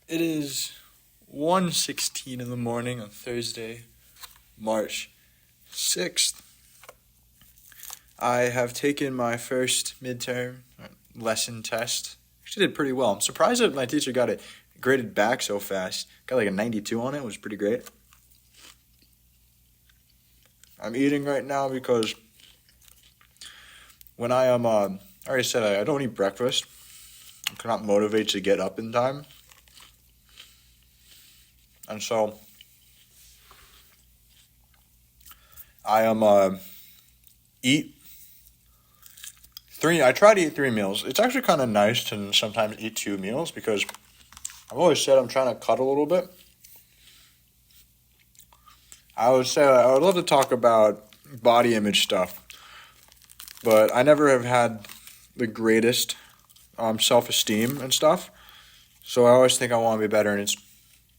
It is 1:16 in the morning on Thursday, March 6th. I have taken my first midterm lesson test. Actually did pretty well. I'm surprised that my teacher got it graded back so fast. Got like a 92 on it. It was pretty great. I'm eating right now because when I am, I already said I don't eat breakfast. I cannot motivate to get up in time. And so I am eat three. I try to eat 3 meals. It's actually kind of nice to sometimes eat 2 meals because I've always said I'm trying to cut a little bit. I would say I would love to talk about body image stuff, but I never have had the greatest self-esteem and stuff. So I always think I want to be better, and it's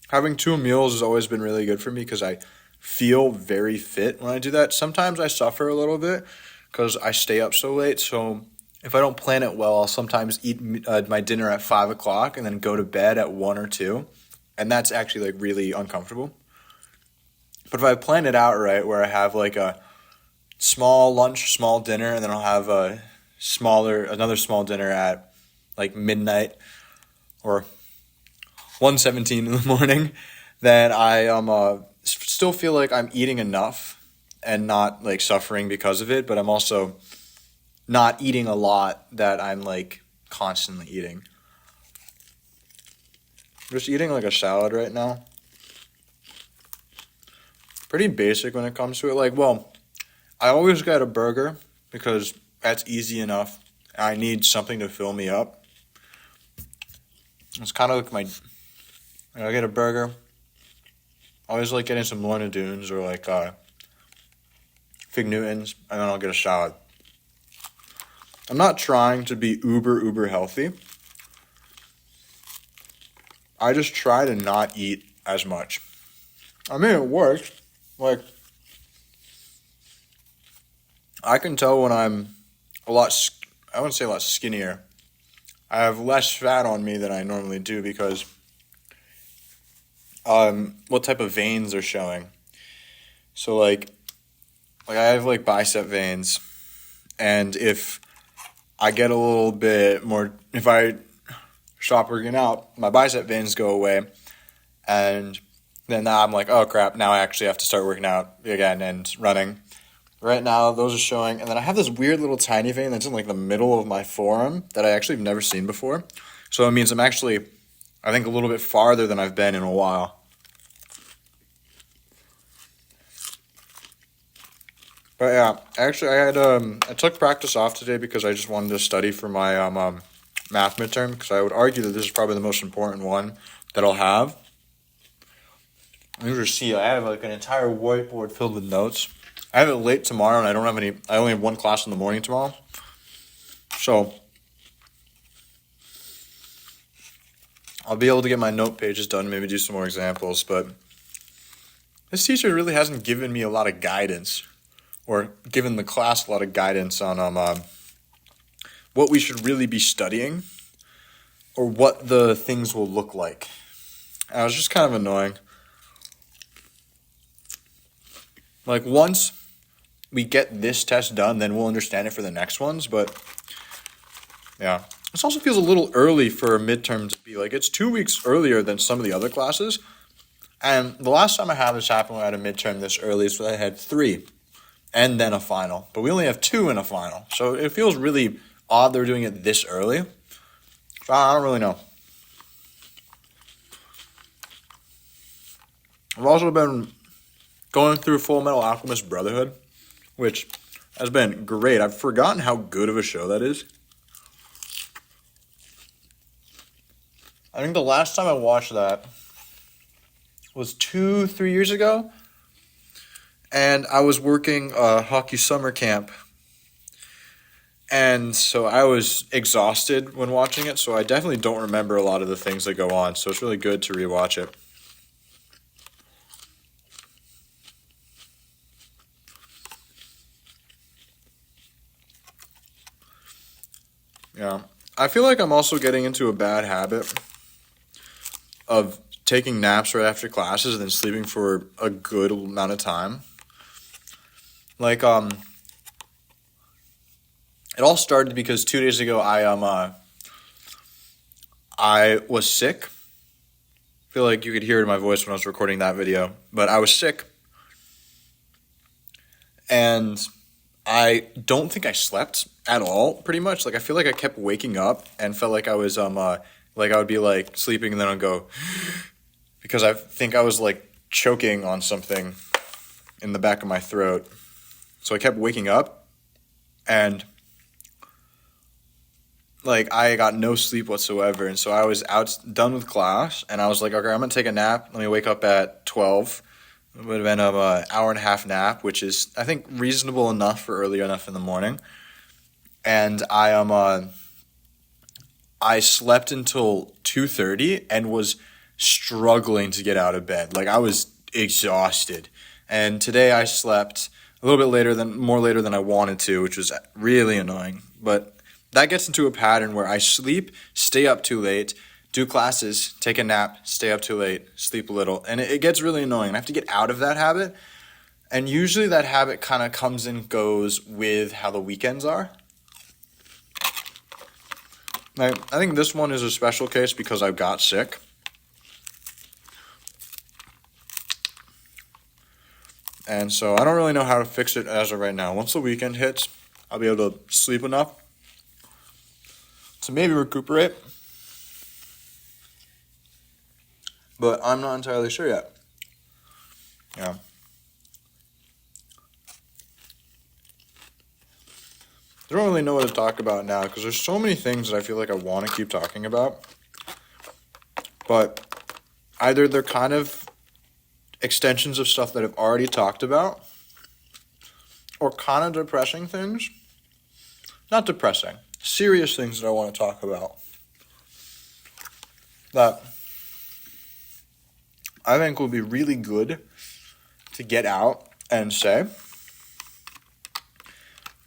having 2 meals has always been really good for me because I feel very fit when I do that. Sometimes I suffer a little bit because I stay up so late. So if I don't plan it well, I'll sometimes eat my dinner at 5 o'clock and then go to bed at 1 or 2, and that's actually like really uncomfortable. But if I plan it out right, where I have like a small lunch, small dinner, and then I'll have another small dinner at like midnight or 1:17 in the morning, then I still feel like I'm eating enough and not like suffering because of it, but I'm also not eating a lot that I'm like constantly eating. I'm just eating like a salad right now. Pretty basic when it comes to it. I always get a burger because that's easy enough. I need something to fill me up. It's kind of like I get a burger. I always like getting some Lorna Doones or like Fig Newtons, and then I'll get a salad. I'm not trying to be uber healthy. I just try to not eat as much. I mean, it works. Like, I can tell when I'm I wouldn't say a lot skinnier. I have less fat on me than I normally do because what type of veins are showing. So like I have like bicep veins, and if I get a little bit more, if I stop working out, my bicep veins go away, and then now I'm like, oh crap, now I actually have to start working out again and running. Right now, those are showing, and then I have this weird little tiny vein that's in like the middle of my forearm that I actually have never seen before. So it means I'm actually, I think, a little bit farther than I've been in a while. But yeah, actually, I took practice off today because I just wanted to study for my math midterm, because I would argue that this is probably the most important one that I'll have. You just see, I have like an entire whiteboard filled with notes. I have it late tomorrow, and I only have one class in the morning tomorrow. So I'll be able to get my note pages done and maybe do some more examples, but this teacher really hasn't given me a lot of guidance, or given the class a lot of guidance on what we should really be studying, or what the things will look like. And it was just kind of annoying. Like, once we get this test done, then we'll understand it for the next ones, but yeah. This also feels a little early for a midterm to be like, it's 2 weeks earlier than some of the other classes. And the last time I had this happen when I had a midterm this early is when I had 3 and then a final. But we only have 2 in a final. So it feels really odd they're doing it this early. So I don't really know. I've also been going through Full Metal Alchemist Brotherhood, which has been great. I've forgotten how good of a show that is. I think the last time I watched that was 2-3 years ago, and I was working hockey summer camp, and so I was exhausted when watching it, so I definitely don't remember a lot of the things that go on, so it's really good to rewatch it. Yeah. I feel like I'm also getting into a bad habit of taking naps right after classes and then sleeping for a good amount of time. Like, it all started because 2 days ago I was sick. I feel like you could hear it in my voice when I was recording that video, but I was sick. And I don't think I slept at all, pretty much. Like, I feel like I kept waking up and felt like I was, like I would be like sleeping and then I'd go, because I think I was like choking on something in the back of my throat. So I kept waking up and like I got no sleep whatsoever. And so I was done with class and I was like, okay, I'm going to take a nap. Let me wake up at 12. It would have been an hour and a half nap, which is, I think, reasonable enough for early enough in the morning. And I slept until 2:30 and was struggling to get out of bed. Like, I was exhausted. And today I slept a little bit more later than I wanted to, which was really annoying. But that gets into a pattern where I sleep, stay up too late, do classes, take a nap, stay up too late, sleep a little. And it gets really annoying. I have to get out of that habit. And usually that habit kind of comes and goes with how the weekends are. I think this one is a special case because I got sick. And so I don't really know how to fix it as of right now. Once the weekend hits, I'll be able to sleep enough to maybe recuperate. But I'm not entirely sure yet. Yeah. I don't really know what to talk about now because there's so many things that I feel like I want to keep talking about. But either they're kind of extensions of stuff that I've already talked about or kind of depressing things. Not depressing. Serious things that I want to talk about. That I think would be really good to get out and say.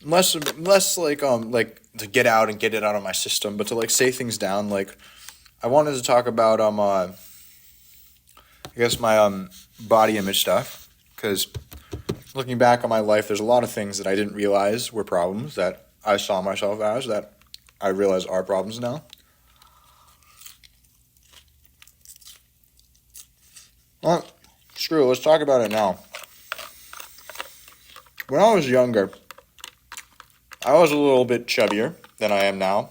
Less like to get out and get it out of my system, but to like say things down. Like I wanted to talk about I guess my body image stuff, because looking back on my life, there's a lot of things that I didn't realize were problems that I saw myself as that I realize are problems now. Well, screw it, let's talk about it now. When I was younger, I was a little bit chubbier than I am now.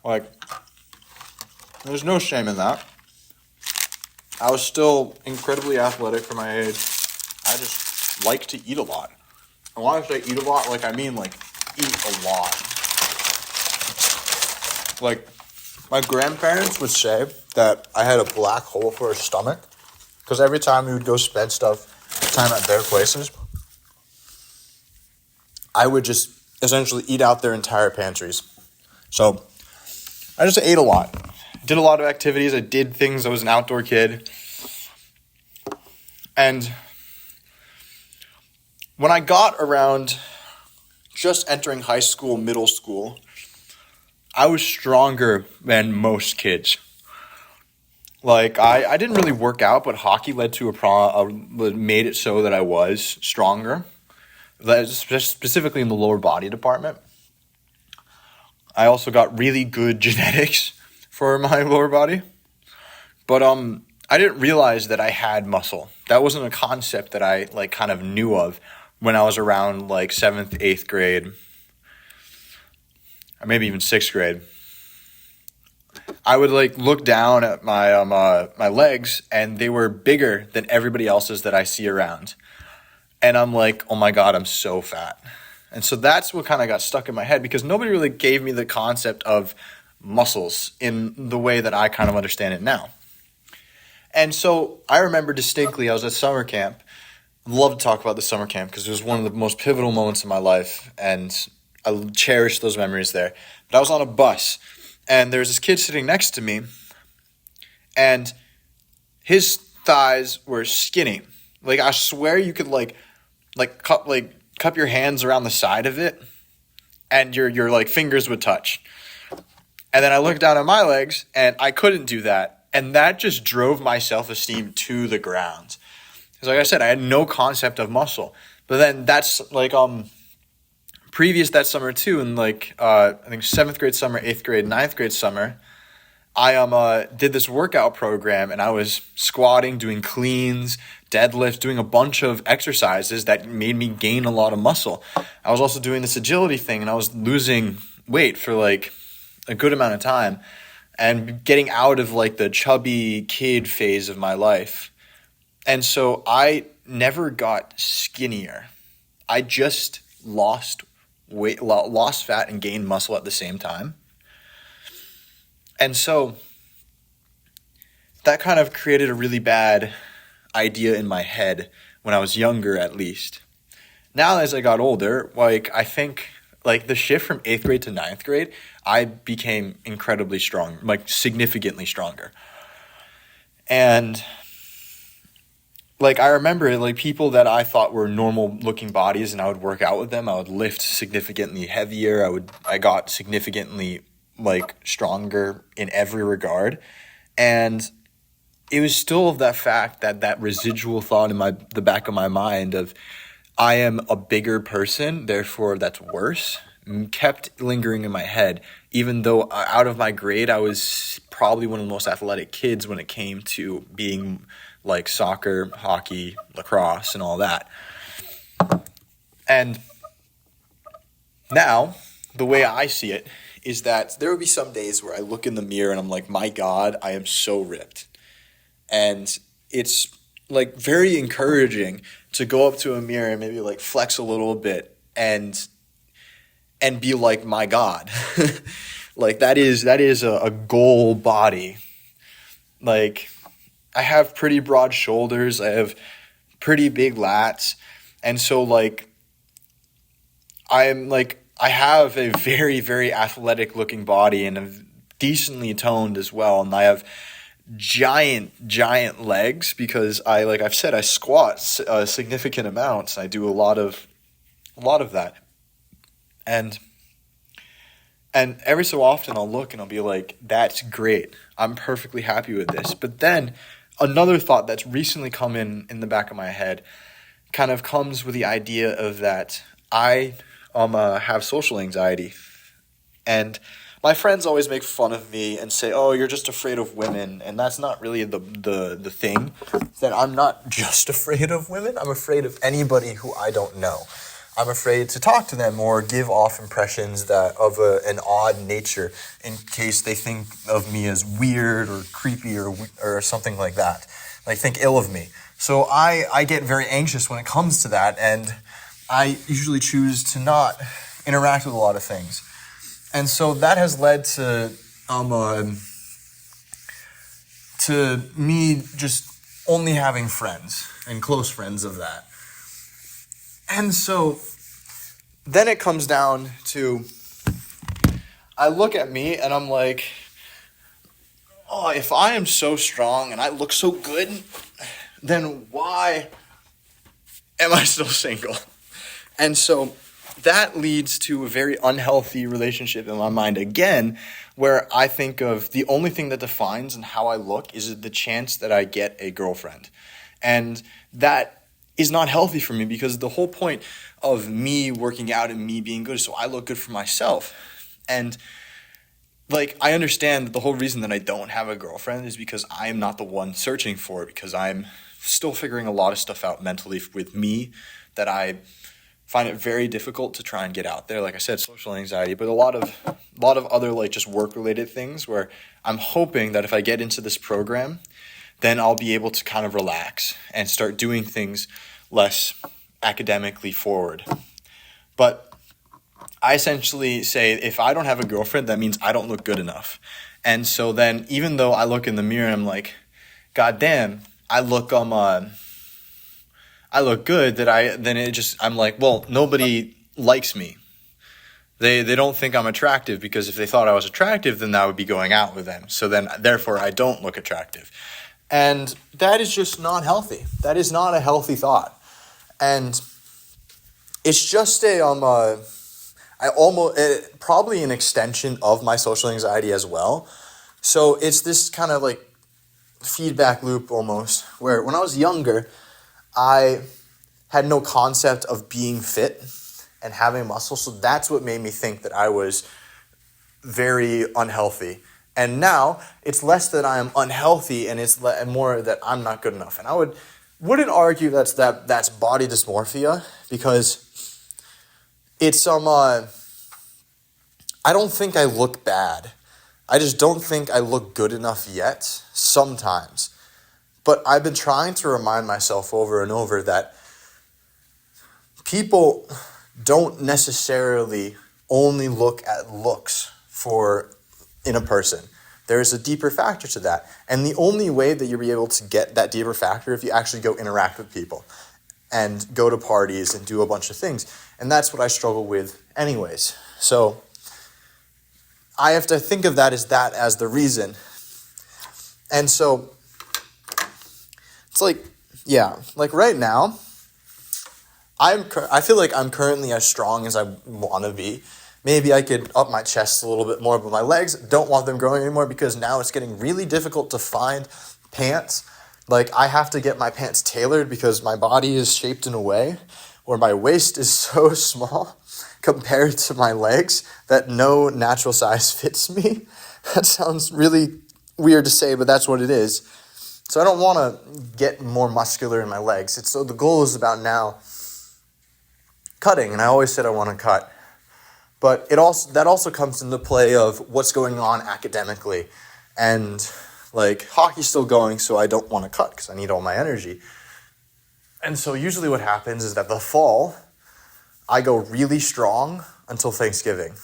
Like, there's no shame in that. I was still incredibly athletic for my age. I just like to eat a lot. And when I say eat a lot, like I mean like eat a lot. Like, my grandparents would say that I had a black hole for a stomach because every time we would go spend time at their places, I would just essentially eat out their entire pantries. So I just ate a lot. Did a lot of activities. I did things. I was an outdoor kid. And when I got around just entering high school, middle school, I was stronger than most kids. Like, I didn't really work out, but hockey led to made it so that I was stronger, specifically in the lower body department. I also got really good genetics for my lower body, but I didn't realize that I had muscle. That wasn't a concept that I like kind of knew of when I was around like 7th, 8th grade, or maybe even 6th grade. I would like look down at my my legs, and they were bigger than everybody else's that I see around. And I'm like, oh my God, I'm so fat. And so that's what kind of got stuck in my head because nobody really gave me the concept of muscles in the way that I kind of understand it now. And so I remember distinctly, I was at summer camp. I love to talk about the summer camp because it was one of the most pivotal moments in my life, and I cherish those memories there. But I was on a bus, and there was this kid sitting next to me, and his thighs were skinny. Like, I swear you could cup your hands around the side of it, and your like fingers would touch. And then I looked down at my legs and I couldn't do that. And that just drove my self-esteem to the ground. Because like I said, I had no concept of muscle. But then that's like previous that summer too, in like I think 7th grade summer, 8th grade, 9th grade summer, I did this workout program and I was squatting, doing cleans, deadlifts, doing a bunch of exercises that made me gain a lot of muscle. I was also doing this agility thing and I was losing weight for like a good amount of time and getting out of like the chubby kid phase of my life. And so I never got skinnier. I just lost weight, lost fat and gained muscle at the same time. And so that kind of created a really bad idea in my head when I was younger, at least. Now, as I got older, like I think like the shift from 8th grade to 9th grade, I became incredibly strong, like significantly stronger. And like I remember like people that I thought were normal looking bodies and I would work out with them. I would lift significantly heavier. I got significantly like stronger in every regard. And it was still that fact that residual thought in the back of my mind of I am a bigger person, therefore that's worse, kept lingering in my head. Even though out of my grade, I was probably one of the most athletic kids when it came to being like soccer, hockey, lacrosse, and all that. And now, the way I see it is that there will be some days where I look in the mirror and I'm like, my God, I am so ripped. And it's like very encouraging to go up to a mirror and maybe like flex a little bit and be like, my God. Like that is a goal body. Like I have pretty broad shoulders. I have pretty big lats. And so like I have a very, very athletic looking body and I'm decently toned as well. And I have giant legs because I've said, I squat significant amounts. I do a lot of that. And every so often I'll look and I'll be like, that's great. I'm perfectly happy with this. But then another thought that's recently come in the back of my head kind of comes with the idea of that I have social anxiety. And my friends always make fun of me and say, oh, you're just afraid of women. And that's not really the thing. That I'm not just afraid of women. I'm afraid of anybody who I don't know. I'm afraid to talk to them or give off impressions that of an odd nature in case they think of me as weird or creepy or something like that. Like think ill of me. So I get very anxious when it comes to that, and I usually choose to not interact with a lot of things. And so that has led to me just only having friends and close friends of that. And so then it comes down to, I look at me and I'm like, oh, if I am so strong and I look so good, then why am I still single? And so that leads to a very unhealthy relationship in my mind again, where I think of the only thing that defines and how I look is the chance that I get a girlfriend. And that is not healthy for me because the whole point of me working out and me being good is so I look good for myself. And like, I understand that the whole reason that I don't have a girlfriend is because I am not the one searching for it, because I'm still figuring a lot of stuff out mentally with me that I find it very difficult to try and get out there. Like I said, social anxiety, but a lot of other like just work-related things where I'm hoping that if I get into this program, then I'll be able to kind of relax and start doing things less academically forward. But I essentially say if I don't have a girlfriend, that means I don't look good enough. And so then even though I look in the mirror and I'm like, God damn, I look good, I'm like, well, nobody likes me. They don't think I'm attractive, because if they thought I was attractive, then I would be going out with them. So then therefore I don't look attractive. And that is just not healthy. That is not a healthy thought. And it's just probably an extension of my social anxiety as well. So it's this kind of like feedback loop almost, where when I was younger, I had no concept of being fit and having muscle. So that's what made me think that I was very unhealthy. And now it's less that I am unhealthy and it's more that I'm not good enough. And I wouldn't argue that's body dysmorphia, because it's I don't think I look bad. I just don't think I look good enough yet sometimes. But I've been trying to remind myself over and over that people don't necessarily only look at looks in a person. There's a deeper factor to that. And the only way that you'll be able to get that deeper factor if you actually go interact with people and go to parties and do a bunch of things. And that's what I struggle with anyways. So I have to think of that as the reason. And so it's like, yeah, like right now, I feel like I'm currently as strong as I want to be. Maybe I could up my chest a little bit more, but my legs, don't want them growing anymore, because now it's getting really difficult to find pants. Like, I have to get my pants tailored because my body is shaped in a way where my waist is so small compared to my legs that no natural size fits me. That sounds really weird to say, but that's what it is. So I don't want to get more muscular in my legs. So the goal is about now cutting, and I always said I want to cut. But that also comes into play of what's going on academically. And like, hockey's still going, so I don't want to cut because I need all my energy. And so usually what happens is that the fall, I go really strong until Thanksgiving.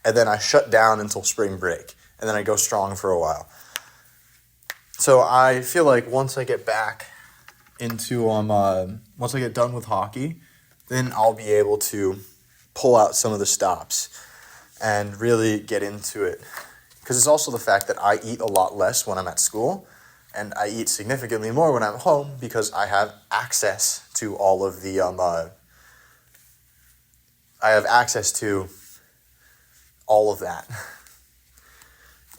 And then I shut down until spring break. And then I go strong for a while. So I feel like once I get back into, once I get done with hockey, then I'll be able to pull out some of the stops and really get into it. Because it's also the fact that I eat a lot less when I'm at school, and I eat significantly more when I'm home because I have access to all of the I have access to all of that.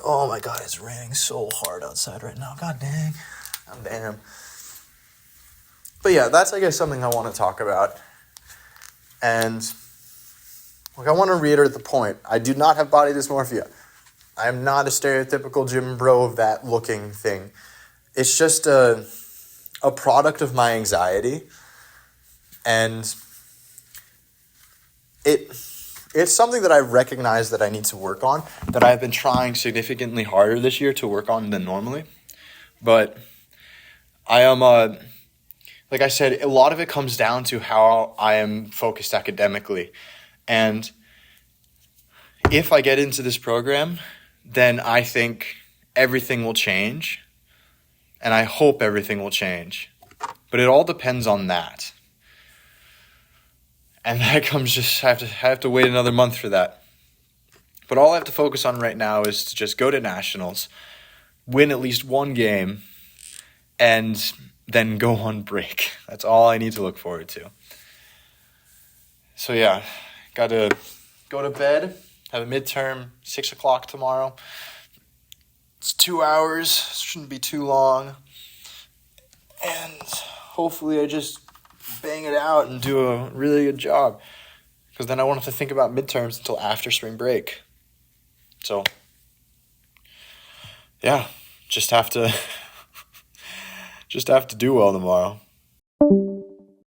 Oh my God, it's raining so hard outside right now. God dang. Oh, damn. But yeah, that's, I guess, something I want to talk about. And like, I want to reiterate the point. I do not have body dysmorphia. I am not a stereotypical gym bro of that looking thing. It's just a product of my anxiety. And it's something that I recognize that I need to work on, that I've been trying significantly harder this year to work on than normally. But I am, like I said, a lot of it comes down to how I am focused academically. And if I get into this program, then I think everything will change. And I hope everything will change. But it all depends on that. And that comes just, I have to wait another month for that. But all I have to focus on right now is to just go to nationals, win at least one game, and then go on break. That's all I need to look forward to. So yeah, got to go to bed, have a midterm, 6 o'clock tomorrow. It's 2 hours, shouldn't be too long. And hopefully I just bang it out and do a really good job, because then I won't have to think about midterms until after spring break. So yeah, just have to do well tomorrow.